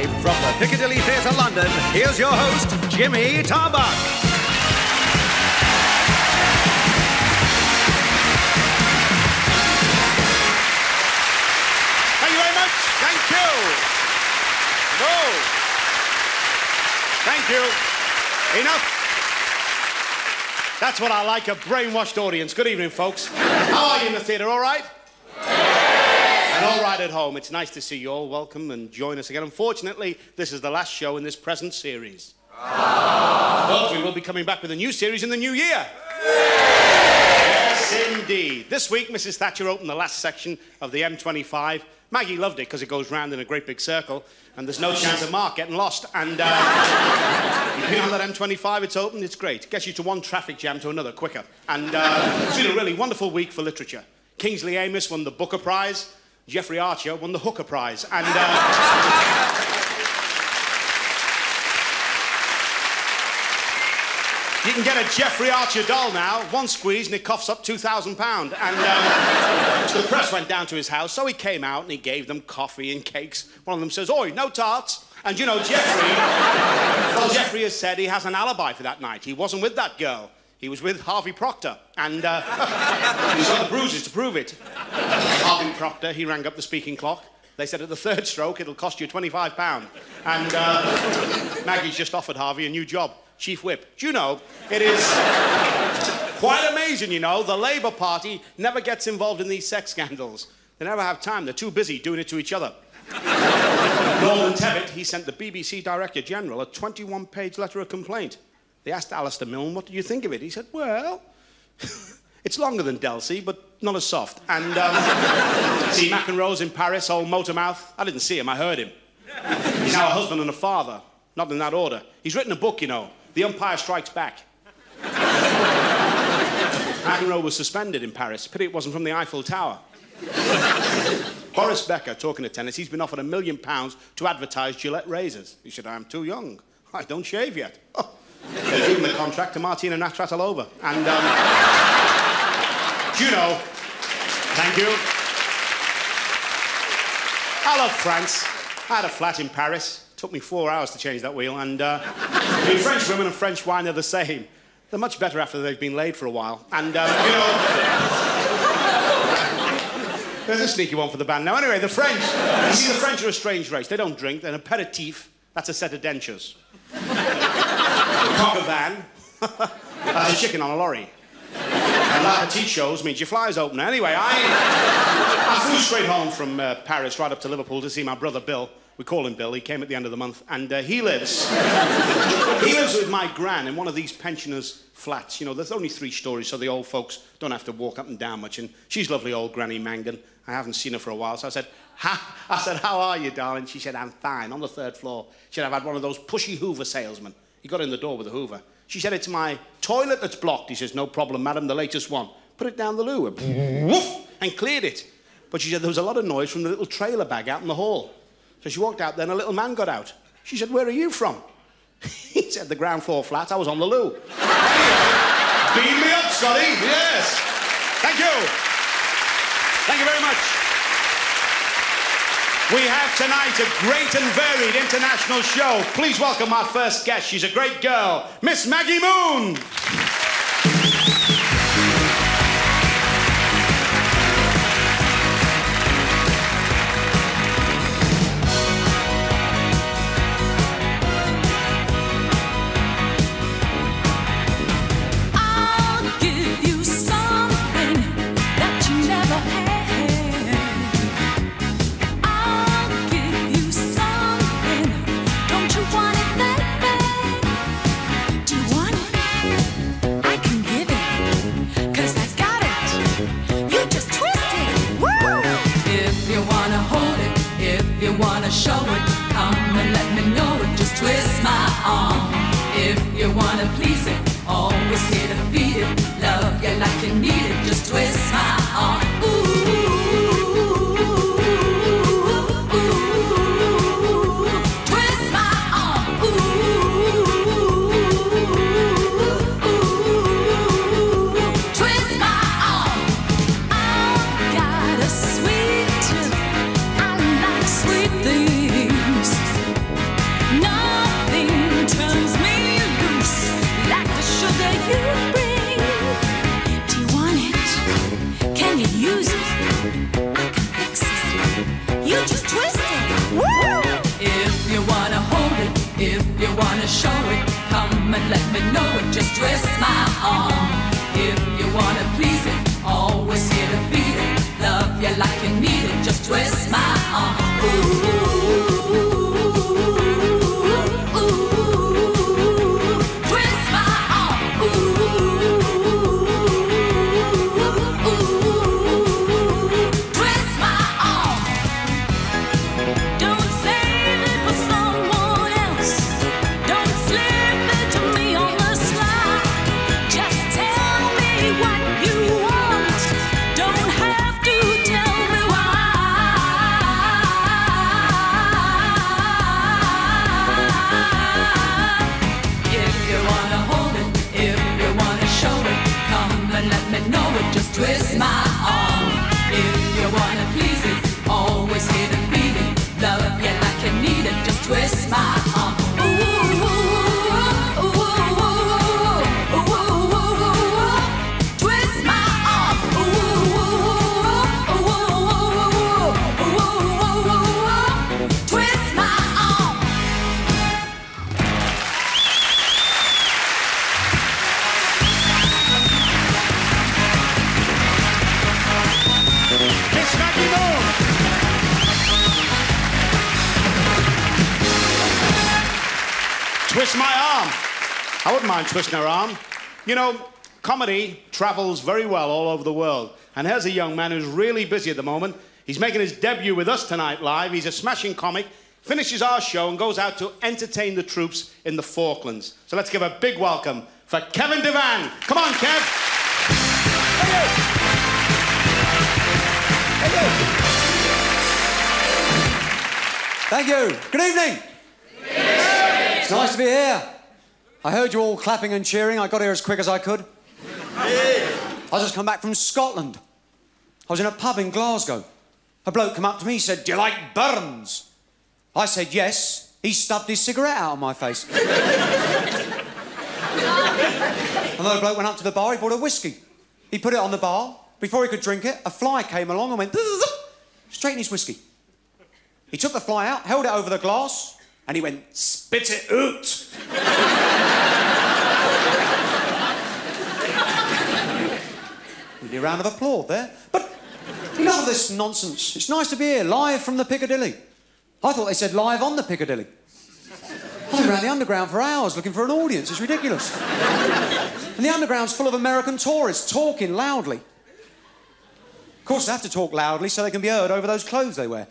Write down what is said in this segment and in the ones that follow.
Live from the Piccadilly Theatre, London, here's your host, Jimmy Tarbuck. Thank you very much. Thank you. No. Thank you. Enough. That's what I like, a brainwashed audience. Good evening, folks. How are you in the theatre, all right? And all right at home. It's nice to see you all. Welcome and join us again. Unfortunately, this is the last show in this present series. But we will be coming back with a new series in the new year. Yes, indeed. This week, Mrs. Thatcher opened the last section of the M25. Maggie loved it because it goes round in a great big circle and there's no chance of Mark getting lost. And you've been on that M25, it's open, it's great. Gets you to one traffic jam to another quicker. And it's been a really wonderful week for literature. Kingsley Amis won the Booker Prize. Jeffrey Archer won the Hooker Prize. And you can get a Jeffrey Archer doll now, one squeeze and it coughs up £2,000. And the press went down to his house, so he came out and he gave them coffee and cakes. One of them says, "Oi, no tarts." And you know, Jeffrey has said he has an alibi for that night. He wasn't with that girl. He was with Harvey Proctor, and he's got the bruises to prove it. Harvey Proctor, he rang up the speaking clock. They said at the third stroke, it'll cost you £25. And Maggie's just offered Harvey a new job, Chief Whip. Do you know, it is quite amazing, you know, the Labour Party never gets involved in these sex scandals. They never have time. They're too busy doing it to each other. Norman Tebbit, he sent the BBC Director General a 21-page letter of complaint. They asked Alistair Milne, "What do you think of it?" He said, "Well, it's longer than Delsey, but not as soft." And see McEnroe's in Paris, old Motormouth. I didn't see him, I heard him. He's now a husband and a father, not in that order. He's written a book, you know, The Umpire Strikes Back. McEnroe was suspended in Paris. Pity it wasn't from the Eiffel Tower. Boris Becker, talking to tennis, he's been offered £1 million to advertise Gillette razors. He said, "I'm too young. I don't shave yet." Oh. They've given the contract to Martina Navratilova. And, you know, thank you. I love France. I had a flat in Paris. It took me 4 hours to change that wheel. And French women and French wine are the same. They're much better after they've been laid for a while. And, you know, there's a sneaky one for the band. Now, anyway, the French, you see, the French are a strange race. They don't drink. They're an aperitif. That's a set of dentures. Cock a van, that's a chicken on a lorry. And La Petite shows means your fly's open. Anyway, I flew straight home from Paris right up to Liverpool to see my brother Bill. We call him Bill. He came at the end of the month. And he lives with my gran in one of these pensioners' flats. You know, there's only 3 stories, so the old folks don't have to walk up and down much. And she's lovely old Granny Mangan. I haven't seen her for a while, so I said, "How are you, darling?" She said, "I'm fine, on the 3rd floor." She said, "I've had one of those pushy Hoover salesmen." He got in the door with a Hoover. She said, "It's my toilet that's blocked." He says, "No problem, madam, the latest one." Put it down the loo, woof, and cleared it. But she said there was a lot of noise from the little trailer bag out in the hall. So she walked out there and a little man got out. She said, "Where are you from?" He said, "The ground floor flat, I was on the loo." Beam me up, Scotty. Yes. Thank you. Thank you very much. We have tonight a great and varied international show. Please welcome our first guest. She's a great girl, Miss Maggie Moone. Show it, come and let me know it. Just twist my arm. If you wanna please it, always here to feed it. Love you like you need it. Just twist my arm. Twist my arm. Twist my arm. I've got a sweet tooth. I like sweet things. show it, come and let me know it. Just twist my arm. If you wanna please it, always here to beat it. Love you like you need it. Just twist my arm. Twist my arm. Twist my arm. Don't save it for someone else. Don't slip it to me on the slide. Just tell me what you want. Don't have to tell me why. If you wanna hold it, if you wanna show it, come and let me know it. Just twist my arm. If you wanna please it, always here to beat it. Love you like you need it. Just twist my arm. Twist my arm. Twist my arm. Miss Maggie Moone. Twist my arm. I wouldn't mind twisting her arm. You know, comedy travels very well all over the world. And here's a young man who's really busy at the moment. He's making his debut with us tonight live. He's a smashing comic, finishes our show and goes out to entertain the troops in the Falklands. So let's give a big welcome for Kevin Devan. Come on, Kev. Thank you. Good evening. It's nice to be here. I heard you all clapping and cheering. I got here as quick as I could. I just come back from Scotland. I was in a pub in Glasgow. A bloke come up to me, he said, "Do you like Burns?" I said, "Yes." He stubbed his cigarette out of my face. Another bloke went up to the bar, he bought a whiskey. He put it on the bar. Before he could drink it, a fly came along and went straight in his whiskey. He took the fly out, held it over the glass, and he went, "Spit it out." Really a round of applause there. But enough of this nonsense. It's nice to be here, live from the Piccadilly. I thought they said live on the Piccadilly. I've been around the underground for hours looking for an audience. It's ridiculous. And the underground's full of American tourists talking loudly. Of course, they have to talk loudly so they can be heard over those clothes they wear.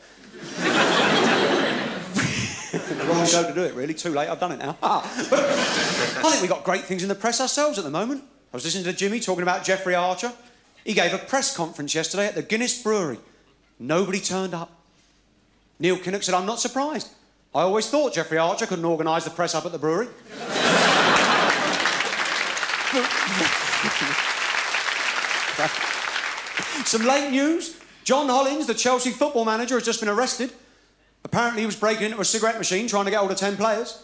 The wrong show to do it, really. Too late, I've done it now. But I think we've got great things in the press ourselves at the moment. I was listening to Jimmy talking about Jeffrey Archer. He gave a press conference yesterday at the Guinness Brewery. Nobody turned up. Neil Kinnock said, "I'm not surprised. I always thought Jeffrey Archer couldn't organise the press up at the brewery." Some late news. John Hollins, the Chelsea football manager, has just been arrested. Apparently he was breaking into a cigarette machine trying to get hold of 10 players.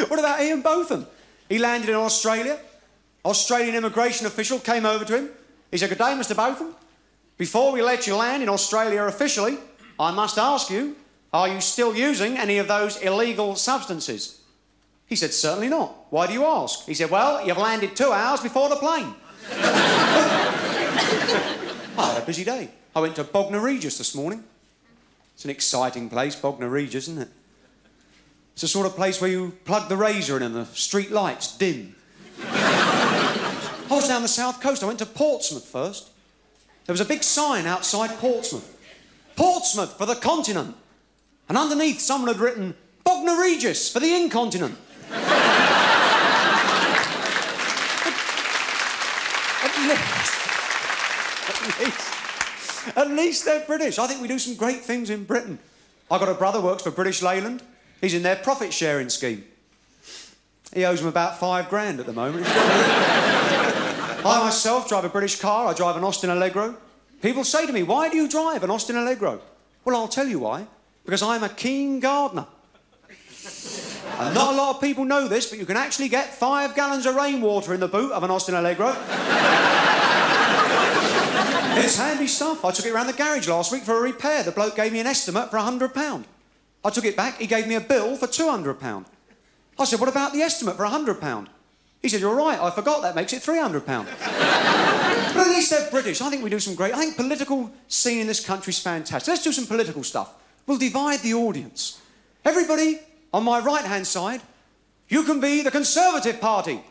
What about Ian Botham? He landed in Australia. Australian immigration official came over to him. He said, "Good day, Mr. Botham. Before we let you land in Australia officially, I must ask you, are you still using any of those illegal substances?" He said, "Certainly not. Why do you ask?" He said, "Well, you've landed 2 hours before the plane." I had a busy day. I went to Bognor Regis this morning. It's an exciting place, Bognor Regis, isn't it? It's the sort of place where you plug the razor in and the street lights dim. I was down the south coast. I went to Portsmouth first. There was a big sign outside Portsmouth. "Portsmouth for the continent." And underneath someone had written, "Bognor Regis for the incontinent." At least they're British. I think we do some great things in Britain. I've got a brother who works for British Leyland. He's in their profit-sharing scheme. He owes them about £5 at the moment. I myself drive a British car. I drive an Austin Allegro. People say to me, "Why do you drive an Austin Allegro?" Well, I'll tell you why. Because I'm a keen gardener. And not a lot of people know this, but you can actually get 5 gallons of rainwater in the boot of an Austin Allegro. It's handy stuff. I took it around the garage last week for a repair. The bloke gave me an estimate for £100. I took it back. He gave me a bill for £200. I said, what about the estimate for £100? He said, you're right, I forgot, that makes it £300. But at least they're British. I think we do some great... I think political scene in this country's fantastic. Let's do some political stuff. We'll divide the audience. Everybody, on my right-hand side, you can be the Conservative Party.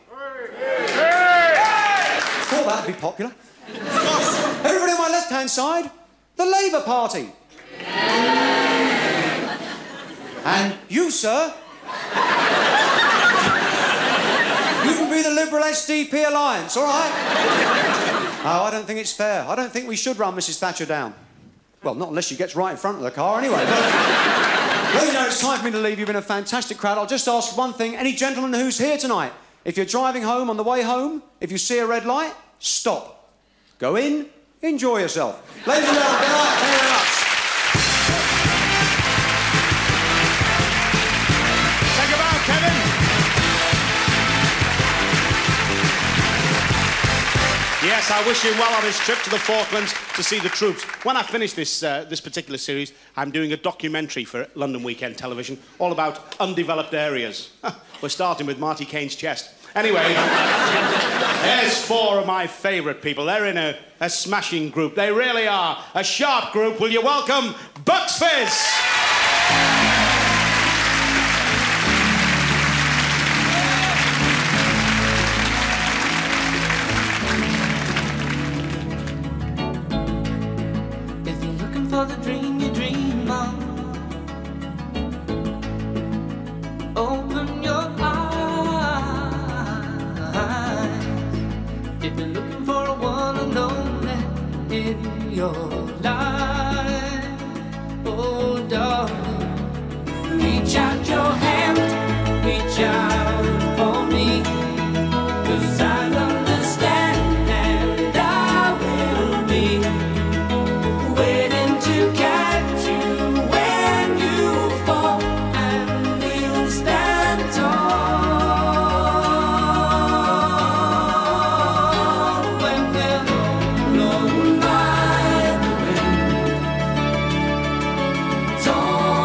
Thought that'd be popular. Everybody on my left-hand side, the Labour Party. And you, sir... you can be the Liberal SDP Alliance, all right? Oh, I don't think it's fair. I don't think we should run Mrs Thatcher down. Well, not unless she gets right in front of the car, anyway. Well, you know, it's time for me to leave. You've been a fantastic crowd. I'll just ask one thing. Any gentleman who's here tonight, if you're driving home on the way home, if you see a red light, stop. Go in, enjoy yourself. Ladies and gentlemen, good night. Thank you very much. Take a bow, Kevin. Yes, I wish him well on his trip to the Falklands to see the troops. When I finish this particular series, I'm doing a documentary for London Weekend Television all about undeveloped areas. We're starting with Marty Kane's chest. Anyway, there's four of my favourite people. They're in a smashing group. They really are. A sharp group. Will you welcome Bucks Fizz? For the dream you dream of, open your eyes. If you're looking for a one and only in your life, oh darling, reach out your hand, reach out for me, 'cause I understand and I will be waiting to catch you when you fall, and we'll stand tall when we're blown by the wind, torn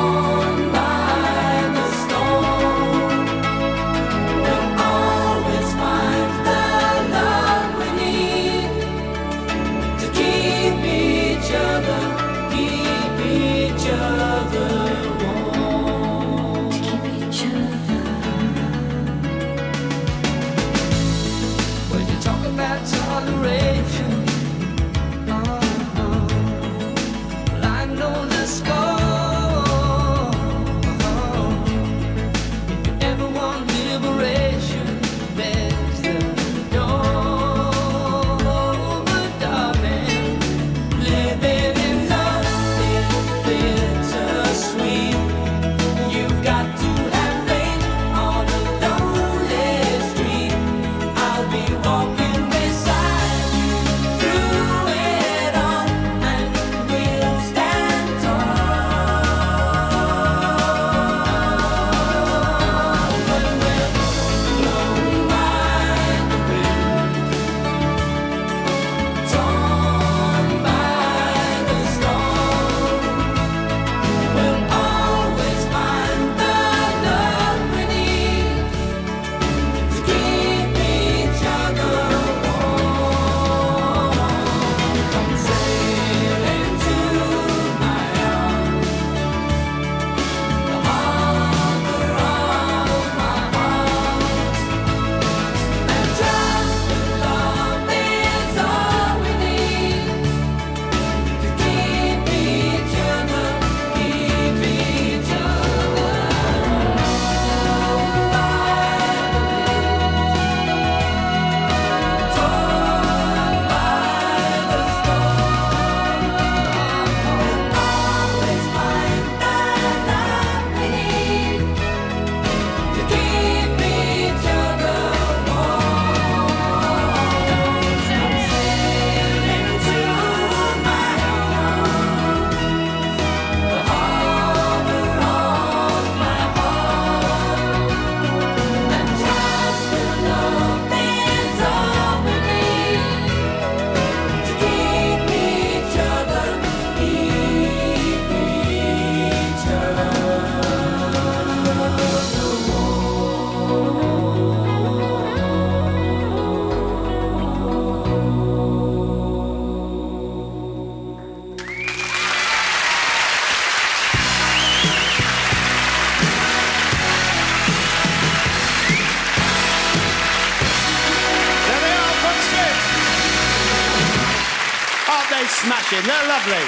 Aren't they smashing? They're lovely.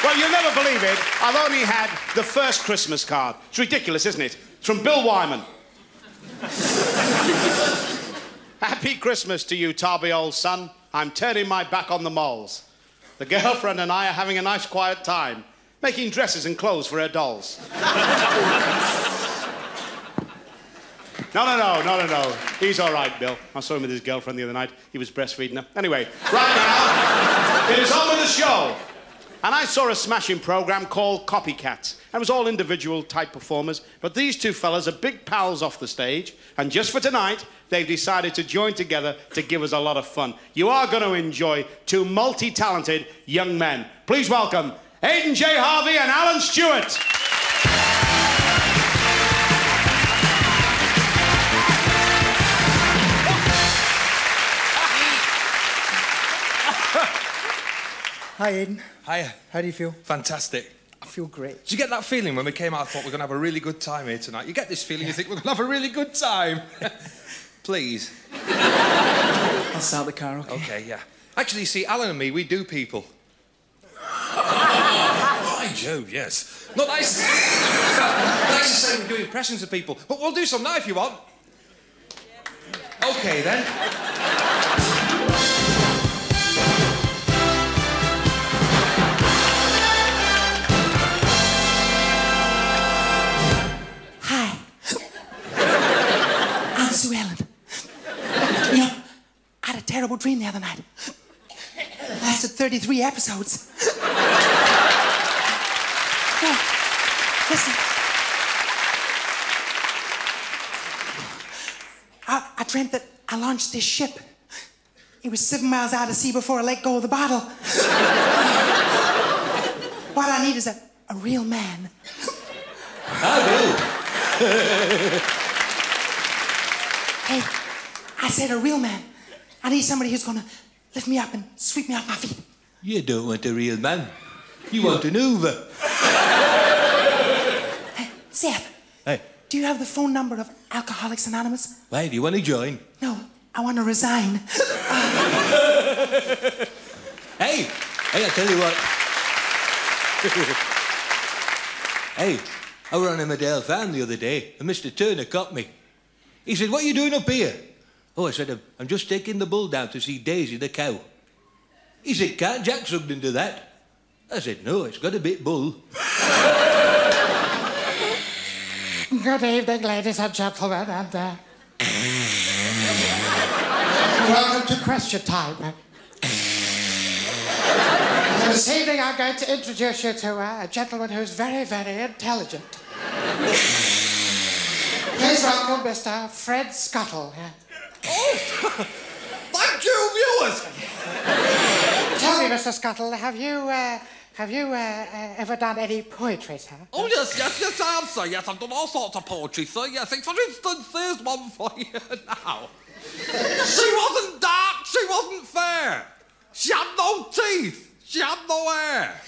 Well, you'll never believe it. I've only had the first Christmas card. It's ridiculous, isn't it? It's from Bill Wyman. Happy Christmas to you, Tarby, old son. I'm turning my back on the moles. The girlfriend and I are having a nice quiet time, making dresses and clothes for her dolls. No. He's all right, Bill. I saw him with his girlfriend the other night. He was breastfeeding her. Anyway, right now, it is on with the show. And I saw a smashing programme called Copycats. It was all individual type performers, but these two fellas are big pals off the stage, and just for tonight, they've decided to join together to give us a lot of fun. You are going to enjoy two multi-talented young men. Please welcome Aiden J. Harvey and Alan Stewart. Hi, Aiden. Hiya. How do you feel? Fantastic. I feel great. Did you get that feeling when we came out? I thought we're going to have a really good time here tonight. You get this feeling, you think we're going to have a really good time. Please. I'll start the car, okay? Okay, yeah. Actually, see, Alan and me, we do people. Hi, Joe, yes. Not nice. Nice to say we do impressions of people, but we'll do some now if you want. Okay, then. Sue Ellen. You know, I had a terrible dream the other night. It lasted 33 episodes. No, listen. I dreamt that I launched this ship. It was 7 miles out to sea before I let go of the bottle. What I need is a real man. I do. Hey, I said a real man. I need somebody who's gonna lift me up and sweep me off my feet. You don't want a real man. You want an Hoover. Hey, Seth. Hey. Do you have the phone number of Alcoholics Anonymous? Why, do you want to join? No, I want to resign. Hey, I tell you what. Hey, I were on a Medell fan the other day, and Mr. Turner caught me. He said, "What are you doing up here?" Oh, I said, "I'm just taking the bull down to see Daisy the cow." He said, "Can't Jack sucked into that?" I said, "No, it's got a bit bull." Good evening, ladies and gentlemen, and welcome to Question Time. This evening I'm going to introduce you to a gentleman who's very, very intelligent. Please welcome Mr. Fred Scuttle. Oh, thank you, viewers. Tell me, Mr. Scuttle, have you ever done any poetry, sir? Oh, yes, I have, sir. Yes, I've done all sorts of poetry, sir. Yes, for instance, here's one for you now. She wasn't dark, she wasn't fair. She had no teeth, she had no hair.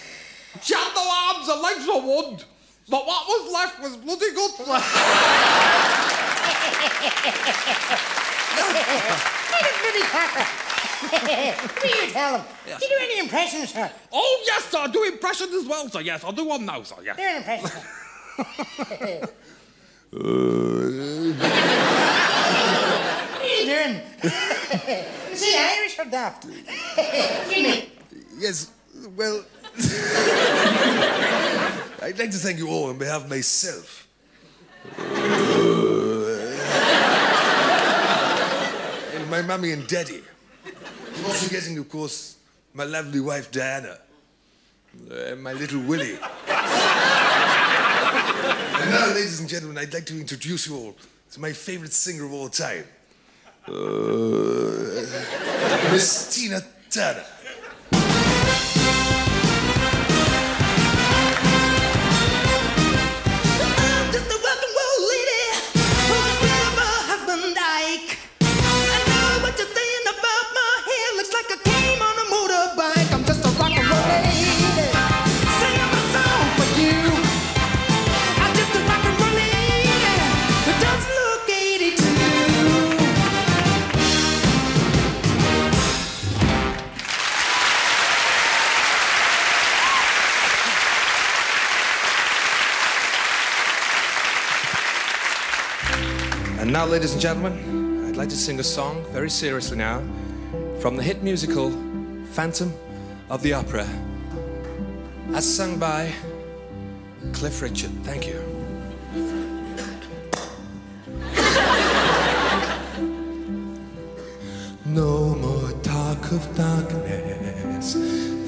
She had no arms, her legs were wood. But what was left was bloody good. Bloody cracker. What do you tell him? Yes. Do you do any impressions, sir? Oh, yes, sir, I do impressions as well, sir. Yes, I'll do one now, sir. Yes. Do an impression, sir. What are you doing? Is he Irish or daft? Excuse me. Yes, well... I'd like to thank you all on behalf of myself. And my mummy and daddy. Not forgetting, of course, my lovely wife, Diana. And my little Willie. And now, ladies and gentlemen, I'd like to introduce you all to my favourite singer of all time. Miss Tina Turner. And now, ladies and gentlemen, I'd like to sing a song, very seriously now, from the hit musical Phantom of the Opera, as sung by Cliff Richard. Thank you. No more talk of darkness,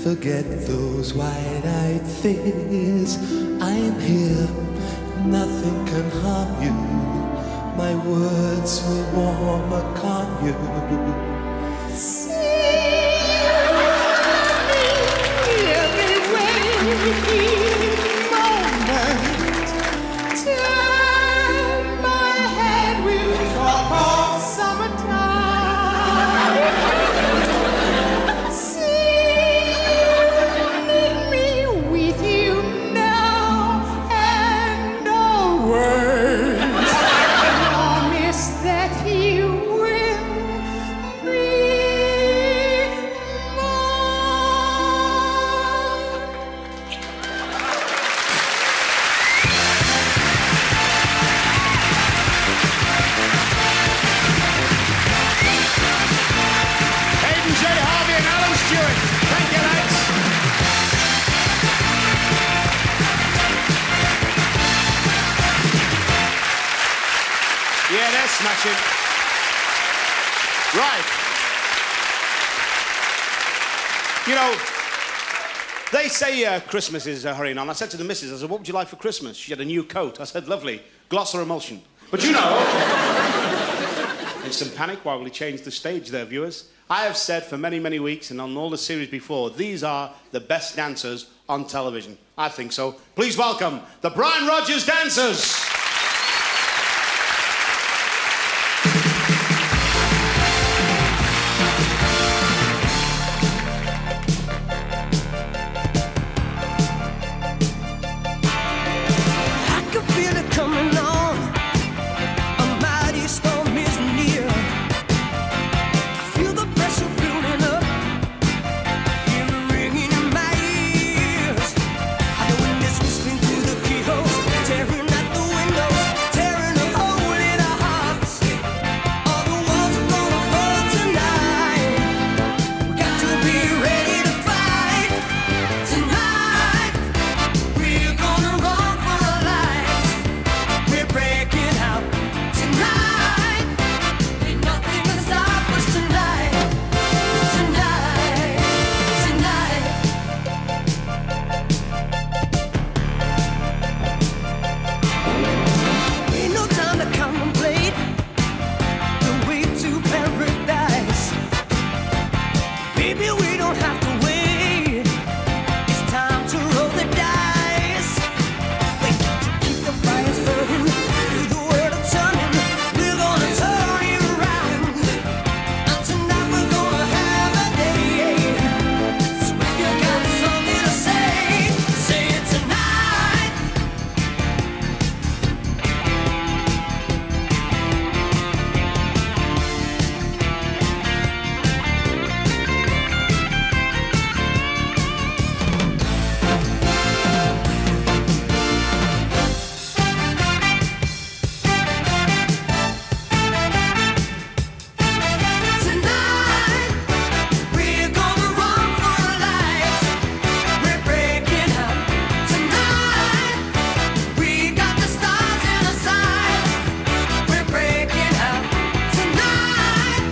forget those wide-eyed fears. I am here, nothing can harm you. My words will warm or calm you. See every waking moment. Turn my head with talk of summertime. See me with you now and always. Promise that you will be Aiden, Harvey, and Alan Stewart. Thank you, lads. Yeah, they're smashing. Right. You know, they say Christmas is hurrying on. I said to the missus, I said, what would you like for Christmas? She had a new coat. I said, lovely. Gloss or emulsion? But you know, instant panic. Why will he change the stage there, viewers? I have said for many, many weeks, and on all the series before, these are the best dancers on television. I think so. Please welcome the Brian Rogers Dancers. I can feel it coming on. A mighty storm is near. I feel the pressure building up. Hear it ringing in my ears. I the wind is whistling through the keyholes, tearing at the windows, tearing a hole in our hearts. All the walls are gonna fall tonight. We got to be ready to fight tonight. We're gonna run for our lives. We're breaking out tonight. Ain't nothing can stop us tonight. Tonight, tonight. Ain't no time to contemplate the way to paradise. Baby, we don't have to wait. It's time to roll the dice. We got to keep the fires burning, through the world of turning. We're gonna turn it around. And tonight we're gonna have a day. So if you got something to say it tonight. Tonight, we're gonna run for our lives. We're breaking out. Tonight, we got the stars in our sights. We're breaking out. Tonight,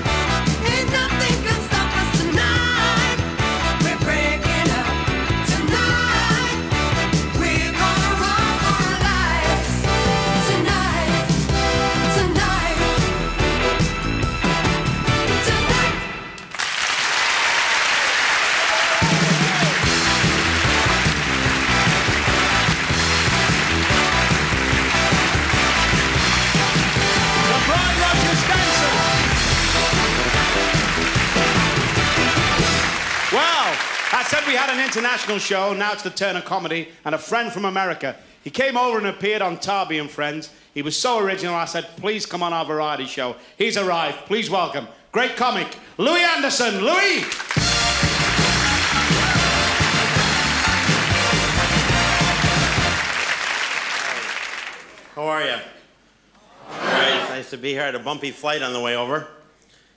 ain't nothing can stop us tonight. We're breaking out. Tonight, we're gonna run for our lives. Tonight, tonight, tonight. The Brian Rogers Dancers. Well, I said we had an international show. Now it's the turn of comedy. And a friend from America. He came over and appeared on Tarbuck and Friends. He was so original, I said, please come on our variety show. He's arrived. Please welcome great comic, Louie Anderson. Louie! How are you? All right, Nice to be here. I had a bumpy flight on the way over.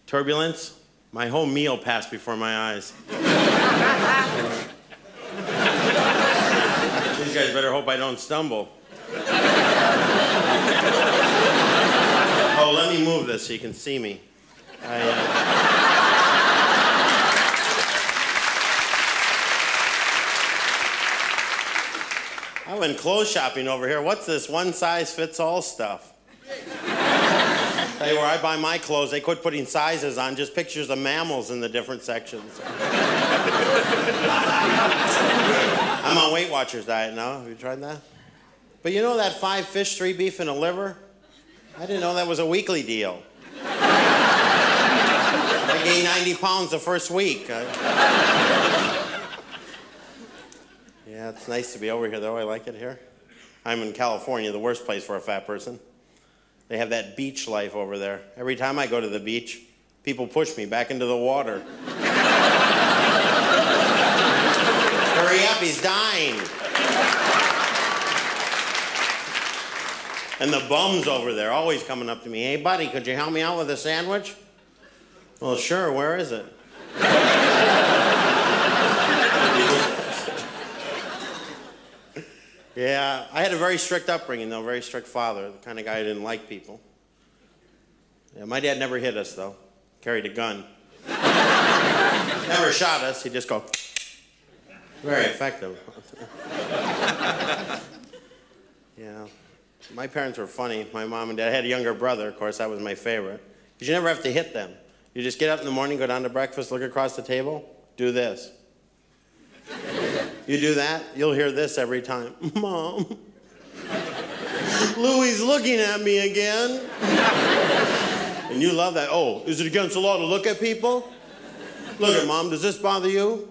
Turbulence. My whole meal passed before my eyes. These guys better hope I don't stumble. Oh, let me move this so you can see me. I went clothes shopping over here. What's this one-size-fits-all stuff? Tell you where I buy my clothes, they quit putting sizes on, just pictures of mammals in the different sections. I'm on Weight Watchers diet now. Have you tried that? But you know that 5 fish, 3 beef, and a liver? I didn't know that was a weekly deal. I gained 90 pounds the first week. Yeah, it's nice to be over here, though. I like it here. I'm in California, the worst place for a fat person. They have that beach life over there. Every time I go to the beach, people push me back into the water. Hurry up, he's dying. And the bums over there always coming up to me. Hey, buddy, could you help me out with a sandwich? Well, sure, where is it? Yeah, I had a very strict upbringing, though, very strict father, the kind of guy who didn't like people. Yeah, my dad never hit us, though. Carried a gun. Never shot us, he'd just go, very effective. Yeah, my parents were funny, my mom and dad. I had a younger brother, of course, that was my favorite. Because you never have to hit them. You just get up in the morning, go down to breakfast, look across the table, do this. You do that, you'll hear this every time. Mom, Louie's looking at me again. And you love that. Oh, is it against the law to look at people? Look at Mom, does this bother you?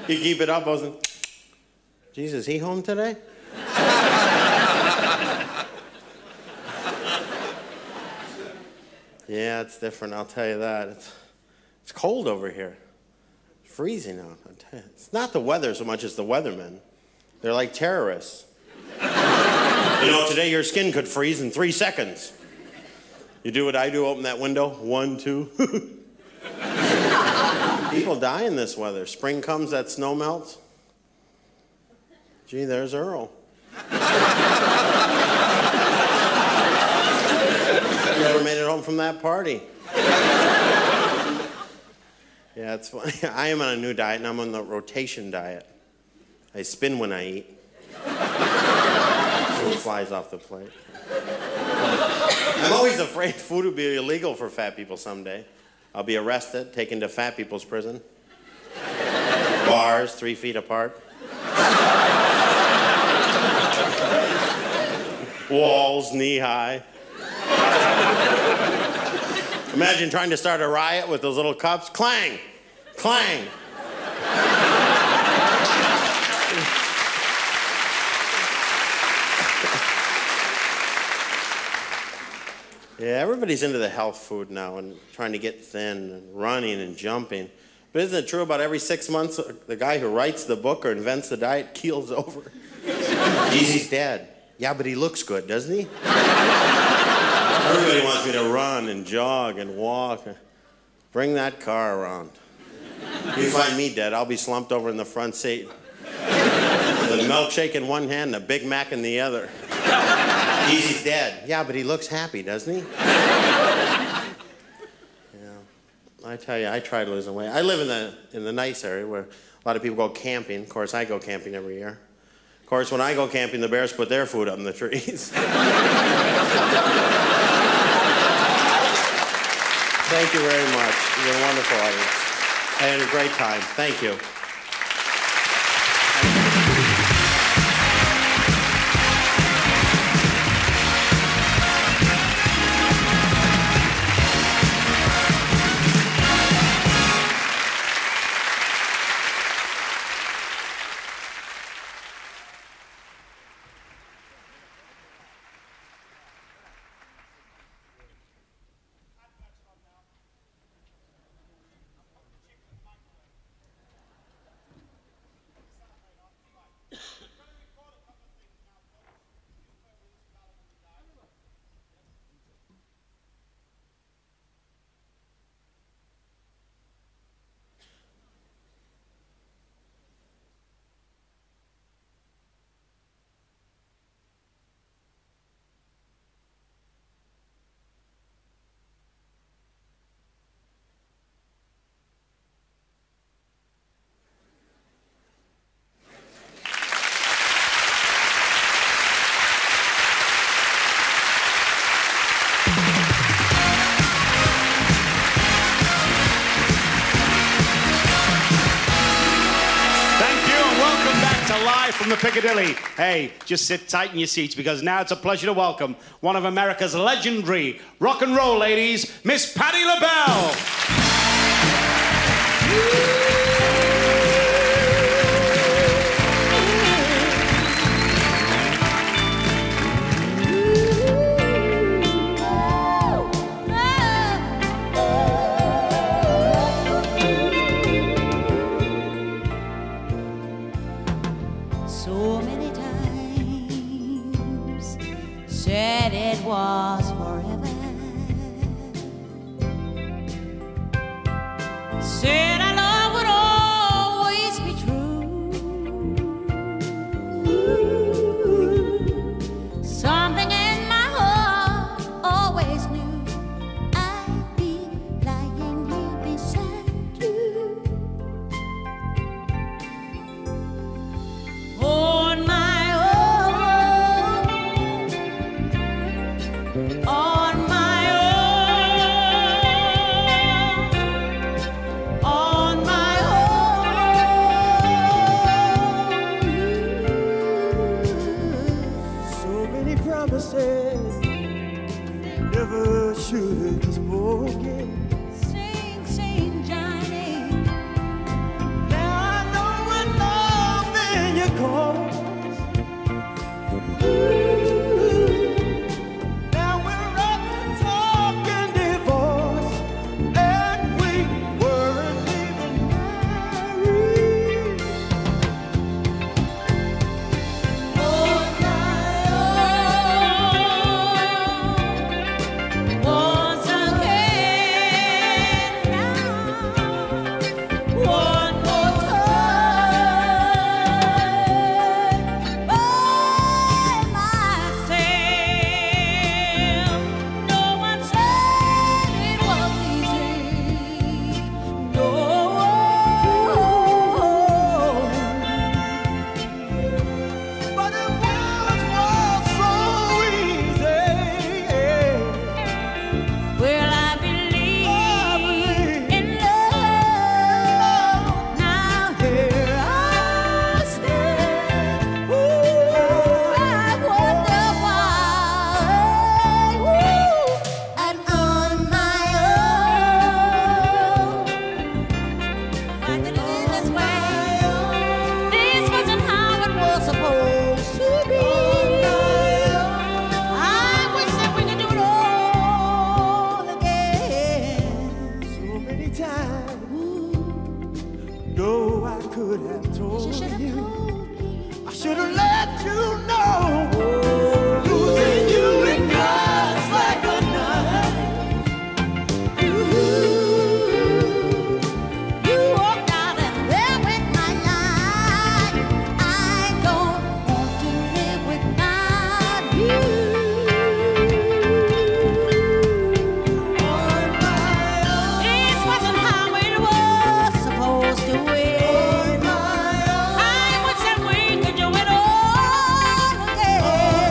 You keep it up, I was like, Jesus, is he home today? Yeah, it's different, I'll tell you that. It's cold over here. Freezing out. It's not the weather so much as the weathermen. They're like terrorists. You know, today your skin could freeze in 3 seconds. You do what I do, open that window, 1, 2. People die in this weather. Spring comes, that snow melts. Gee, there's Earl. Never made it home from that party. Yeah, it's funny. I am on a new diet, and I'm on the rotation diet. I spin when I eat. Food flies off the plate. I'm always afraid food will be illegal for fat people someday. I'll be arrested, taken to fat people's prison. Bars 3 feet apart. Walls knee high. Imagine trying to start a riot with those little cups. Clang! Clang! Yeah, everybody's into the health food now and trying to get thin and running and jumping. But isn't it true about every 6 months, the guy who writes the book or invents the diet keels over? He's dead. Yeah, but he looks good, doesn't he? Everybody wants me to run and jog and walk. Bring that car around. You find me dead, I'll be slumped over in the front seat. With a milkshake in one hand and a Big Mac in the other. He's dead. Yeah, but he looks happy, doesn't he? Yeah. I tell you, I try losing weight. I live in the nice area where a lot of people go camping. Of course, I go camping every year. Of course, when I go camping, the bears put their food up in the trees. Thank you very much. You're a wonderful audience. I had a great time. Thank you. from the Piccadilly. Hey, just sit tight in your seats because now it's a pleasure to welcome one of America's legendary rock and roll ladies, Miss Pattie LaBelle. Said it was forever. Said our love would always be true. Something in my heart always knew I'd be lying here beside you. On my on my own, on my own. So many promises never should have spoken. Sing, sing, Johnny. Now I know when love in your cause. Oh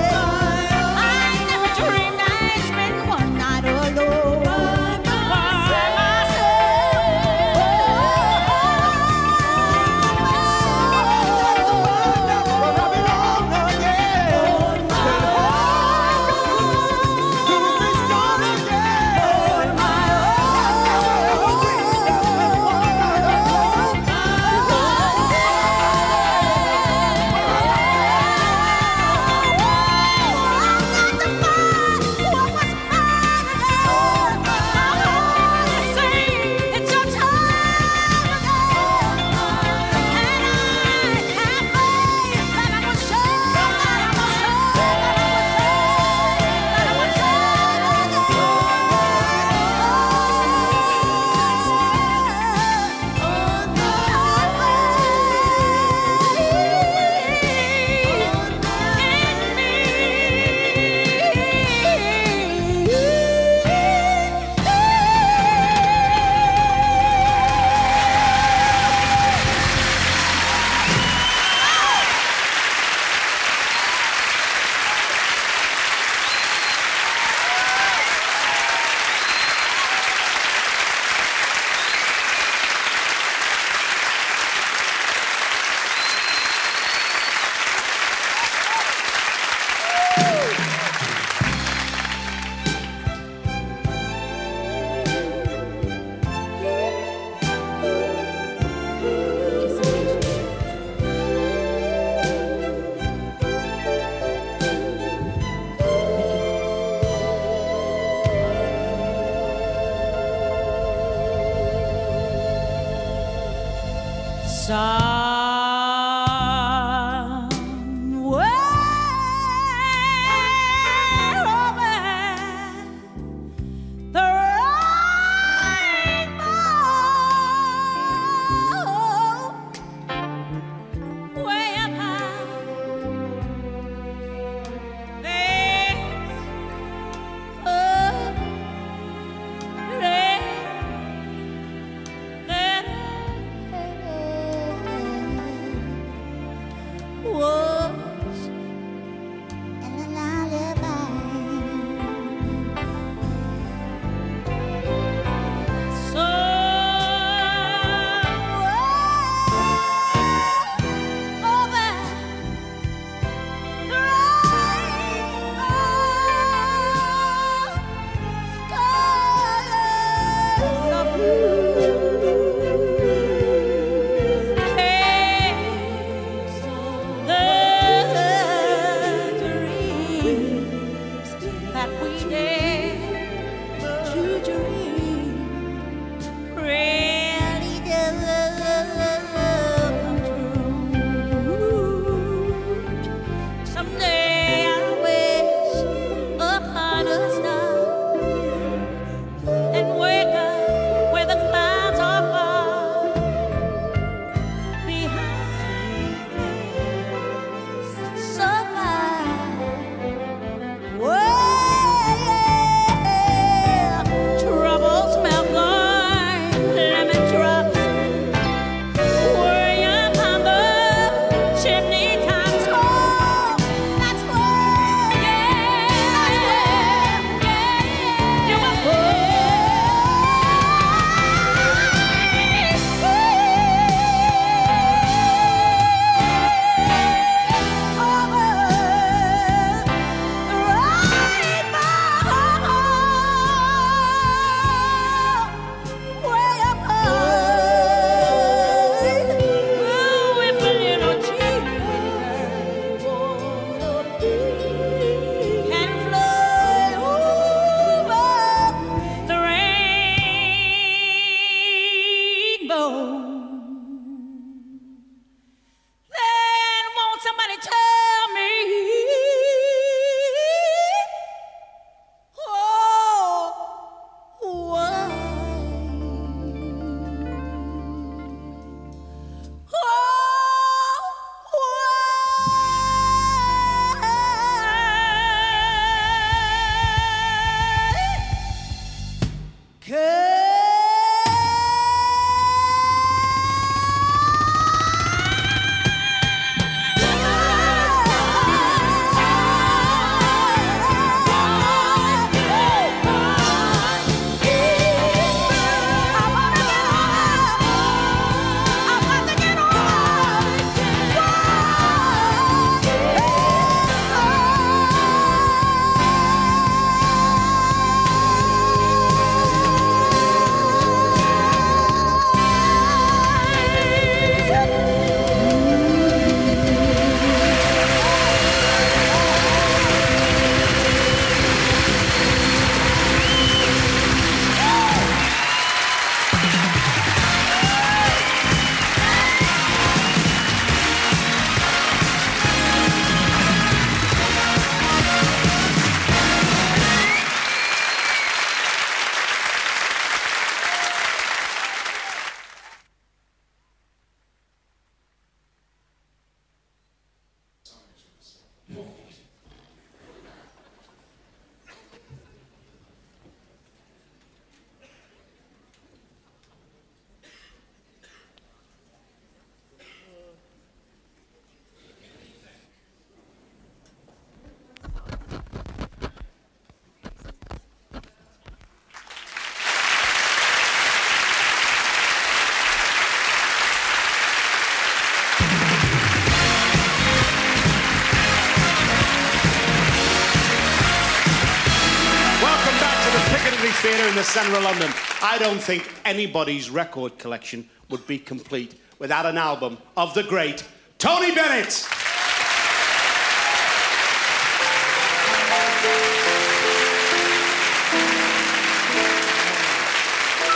Theatre in the centre of London. I don't think anybody's record collection would be complete without an album of the great Tony Bennett.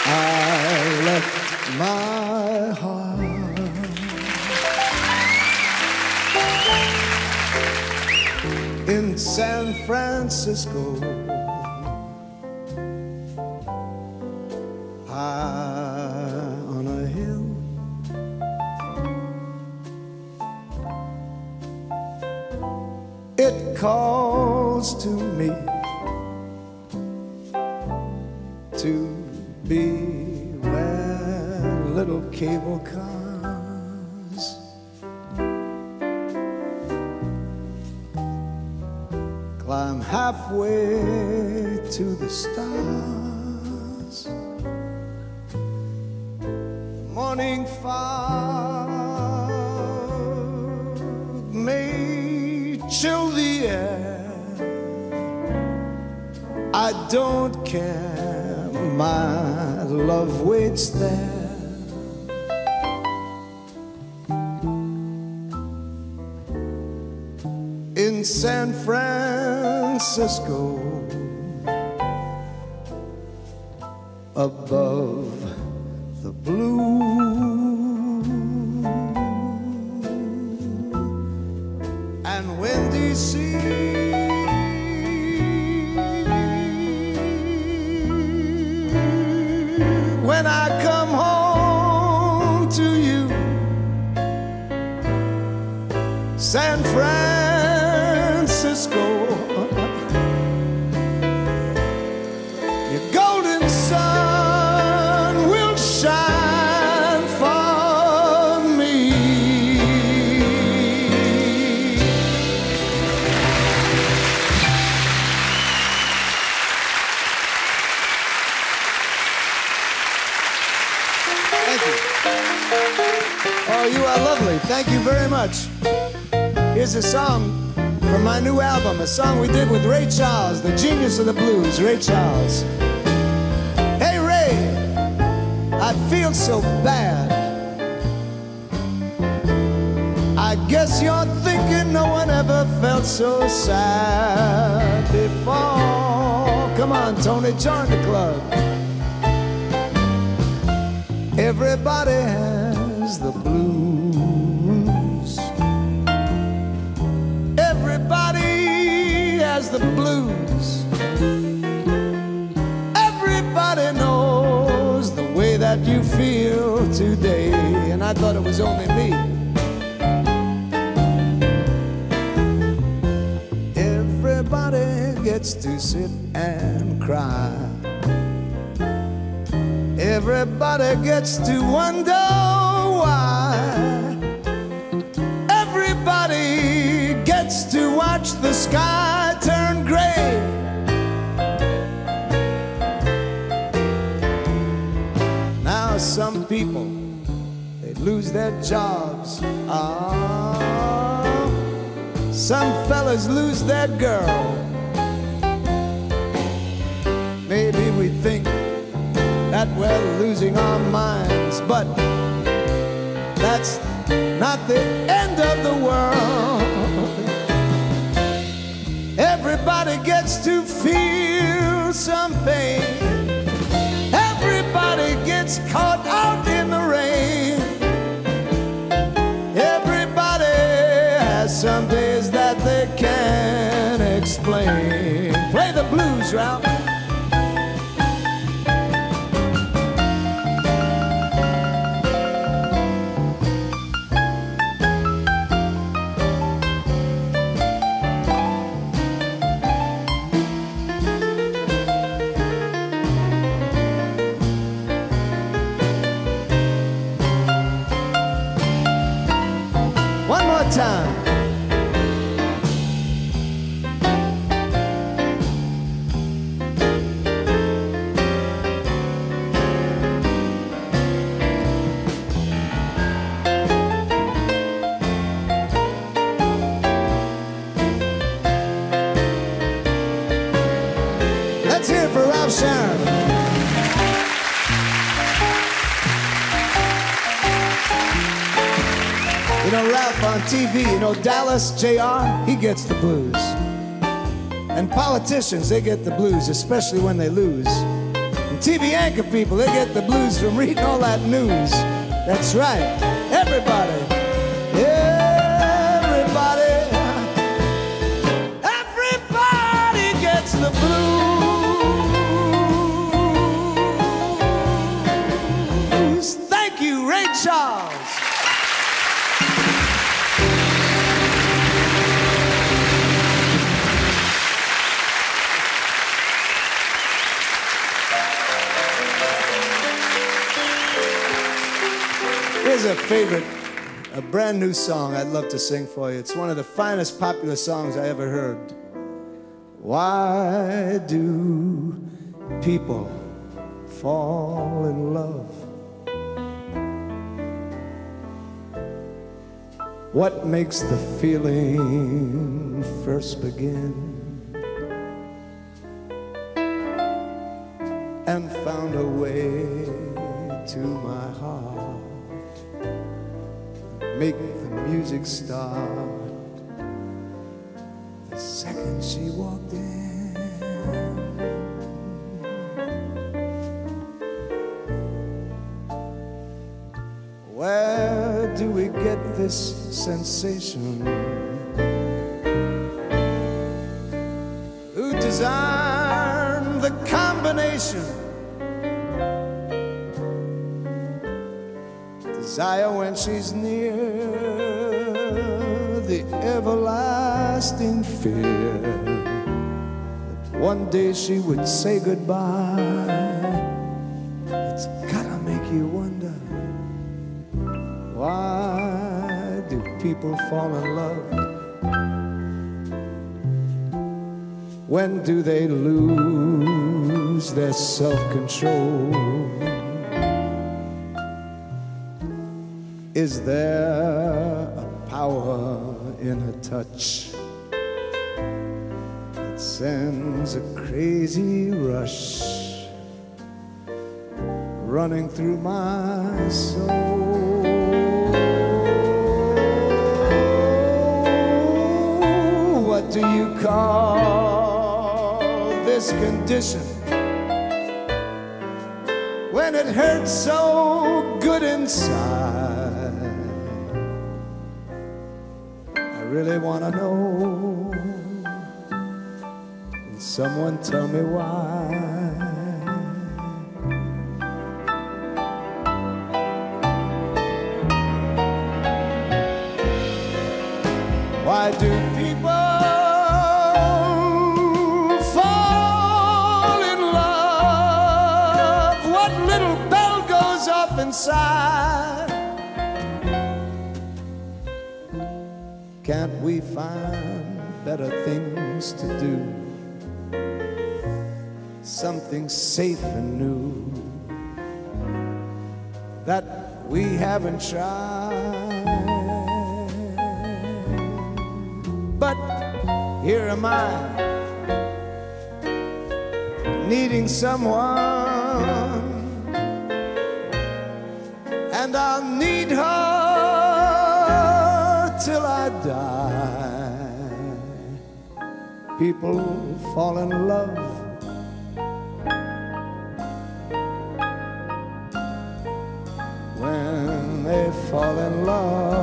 I left my heart San Francisco, high on a hill. It calls to me to be where little cable cars climb halfway to the stars. The morning fog may chill the air. I don't care, my love waits there. In San Francisco, above the blue, and when DC when I come home to you, San Francisco, your golden sun will shine for me. Thank you. Oh, you are lovely. Thank you very much. Here's a song from my new album, a song we did with Ray Charles, the genius of the blues, Ray Charles. Hey, Ray, I feel so bad. I guess you're thinking no one ever felt so sad before. Come on, Tony, join the club. Everybody has the blues. Everybody has the blues. Everybody knows the way that you feel today. And I thought it was only me. Everybody gets to sit and cry. Everybody gets to wonder why. Everybody gets to watch the sky turn gray. Now some people, they lose their jobs. Some fellas lose their girl. Maybe we think that we're losing our minds, but that's not the end of the world. Everybody gets to feel some pain. Everybody gets caught out in the rain. Everybody has some days that they can't explain. Play the blues, Ralph. Time. Let's hear it for Ralph Sharon. You know, Ralph on TV, you know, Dallas JR, he gets the blues. And politicians, they get the blues, especially when they lose. And TV anchor people, they get the blues from reading all that news. That's right. Everybody. Everybody. Everybody. you, Ray Charles. Here's a favorite, a brand new song I'd love to sing for you. It's one of the finest popular songs I ever heard. Why do people fall in love? What makes the feeling first begin? And found a way to my heart, make the music start the second she walked in. Where do we get this sensation? Who designed the combination? Desire when she's near, the everlasting fear that one day she would say goodbye. It's gotta make you wonder, why do people fall in love? When do they lose their self-control? Is there a power in her touch that sends a crazy rush running through my soul? What do you call this condition when it hurts so good inside? I really want to know. Will someone tell me why? Why do people fall in love? What little bell goes off inside? Can't we find better things to do? Something safe and new that we haven't tried. But here am I, needing someone, and I'll need her till I die. People fall in love when they fall in love.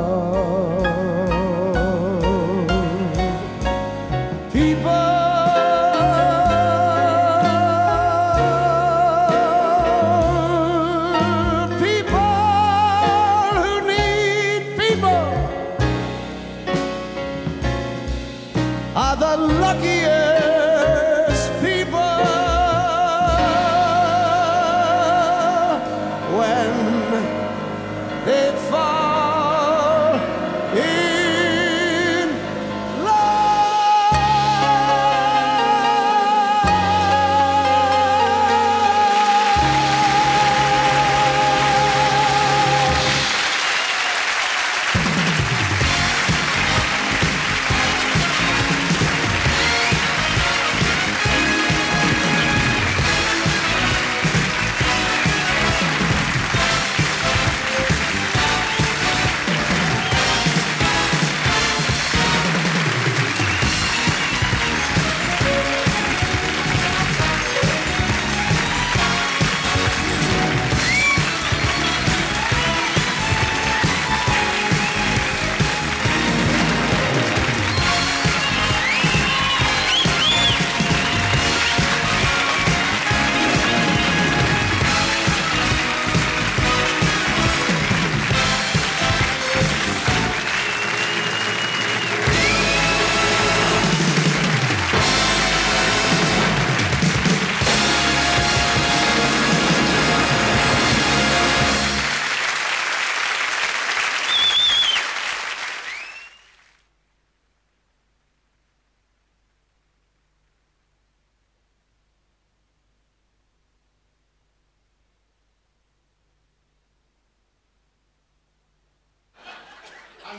Fall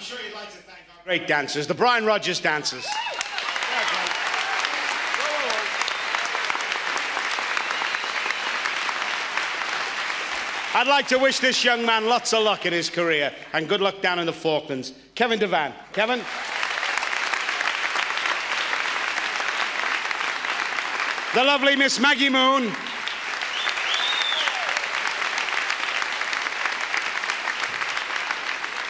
sure you'd like to thank our great dancers, the Brian Rogers dancers. I'd like to wish this young man lots of luck in his career and good luck down in the Falklands. Kevin Devan. Kevin? The lovely Miss Maggie Moone.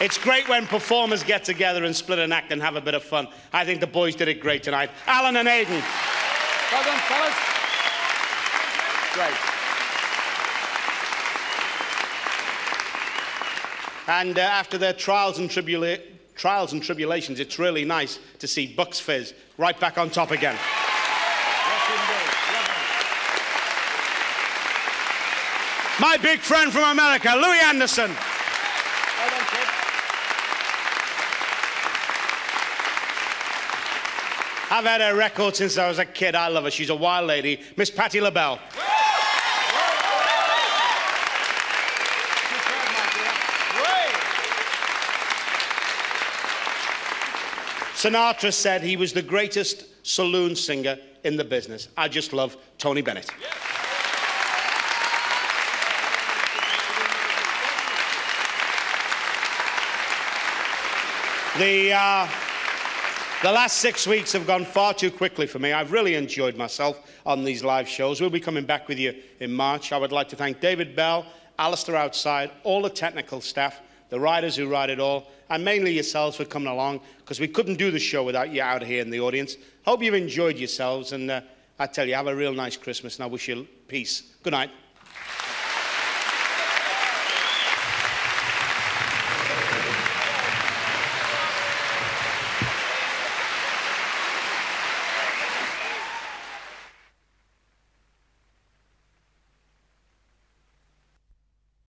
It's great when performers get together and split an act and have a bit of fun. I think the boys did it great tonight. Alan and Aiden. Well done, fellas. Great. And after their trials and tribulations, it's really nice to see Bucks Fizz right back on top again. Yes, indeed. My big friend from America, Louie Anderson. Well done, kid. I've had her record since I was a kid. I love her. She's a wild lady. Miss Pattie LaBelle. Sinatra said he was the greatest saloon singer in the business. I just love Tony Bennett. The last 6 weeks have gone far too quickly for me. I've really enjoyed myself on these live shows. We'll be coming back with you in March. I would like to thank David Bell, Alistair outside, all the technical staff, the riders who ride it all, and mainly yourselves for coming along, because we couldn't do the show without you out here in the audience. Hope you've enjoyed yourselves, and I tell you, have a real nice Christmas, and I wish you peace. Good night.